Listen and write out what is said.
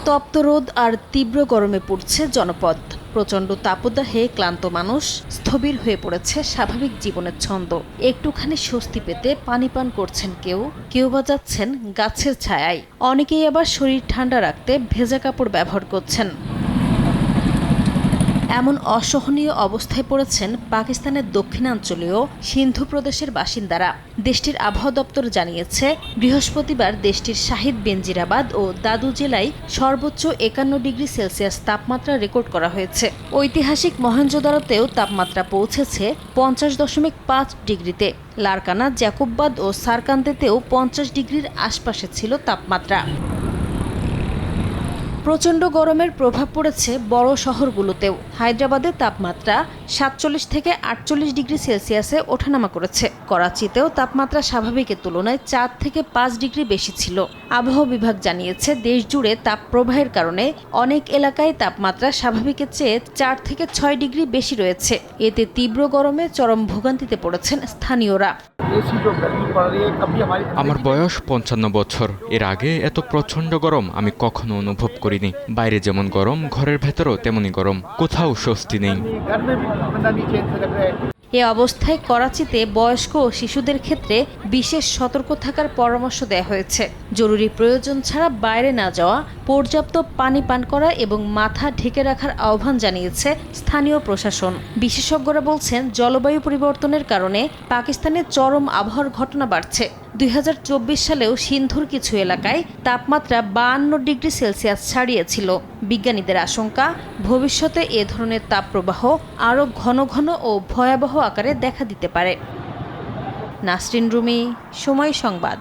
তপ্ত রোদ আর তীব্র গরমে পড়ছে জনপদ। প্রচণ্ড তাপদাহে ক্লান্ত মানুষ, স্থবির হয়ে পড়েছে স্বাভাবিক জীবনের ছন্দ। একটুখানি স্বস্তি পেতে পানি পান করছেন কেউ বা যাচ্ছেন গাছের ছায়ায়। অনেকেই আবার শরীর ঠান্ডা রাখতে ভেজা কাপড় ব্যবহার করছেন। এমন অসহনীয় অবস্থায় পড়েছেন পাকিস্তানের দক্ষিণাঞ্চলীয় সিন্ধু প্রদেশের বাসিন্দারা। দেশটির আবহাওয়া দপ্তর জানিয়েছে, বৃহস্পতিবার দেশটির শাহিদ বেনজিরাবাদ ও দাদু জেলায় সর্বোচ্চ 51 ডিগ্রি সেলসিয়াস তাপমাত্রা রেকর্ড করা হয়েছে। ঐতিহাসিক মহেঞ্জোদারোতেও তাপমাত্রা পৌঁছেছে 50.5 ডিগ্রিতে। লারকানা, জ্যাকববাদ ও সারকান্দেতেও 50 ডিগ্রির আশপাশে ছিল তাপমাত্রা। প্রচণ্ড গরমের প্রভাব পড়েছে বড় শহরগুলোতেও। হায়দ্রাবাদে তাপমাত্রা 47 থেকে 48 ডিগ্রি সেলসিয়াসে ওঠানামা করেছে। করাচিতেও তাপমাত্রা স্বাভাবিকের তুলনায় 4 থেকে 5 ডিগ্রি বেশি ছিল। আবহাওয়া বিভাগ জানিয়েছে, দেশ জুড়ে তাপপ্রবাহের কারণে অনেক এলাকায় তাপমাত্রা স্বাভাবিকের চেয়ে 4 থেকে 6 ডিগ্রি বেশি রয়েছে। এতে তীব্র গরমে চরম ভোগান্তিতে পড়েছেন স্থানীয়রা। আমার বয়স 55 বছর। এর আগে এত প্রচন্ড গরম আমি কখনো অনুভব করিনি। বাইরে যেমন গরম, ঘরের ভেতরও তেমনই গরম। কোথাও স্বস্তি নেই। এ অবস্থায় করাচিতে বয়স্ক ও শিশুদের ক্ষেত্রে বিশেষ সতর্ক থাকার পরামর্শ দেওয়া হয়েছে। জরুরি প্রয়োজন ছাড়া বাইরে না যাওয়া, পর্যাপ্ত পানি পান করা এবং মাথা ঢেকে রাখার আহ্বান জানিয়েছে স্থানীয় প্রশাসন। বিশেষজ্ঞরা বলছেন, জলবায়ু পরিবর্তনের কারণে পাকিস্তানে চরম আবহাওয়ার ঘটনা বাড়ছে। 2024 সালেও সিন্ধুর কিছু এলাকায় তাপমাত্রা 52 ডিগ্রি সেলসিয়াস ছাড়িয়েছিল। বিজ্ঞানীদের আশঙ্কা, ভবিষ্যতে এ ধরনের তাপপ্রবাহ আরও ঘন ঘন ও ভয়াবহ আকারে দেখা দিতে পারে। নাসরিন রুমি, সময় সংবাদ।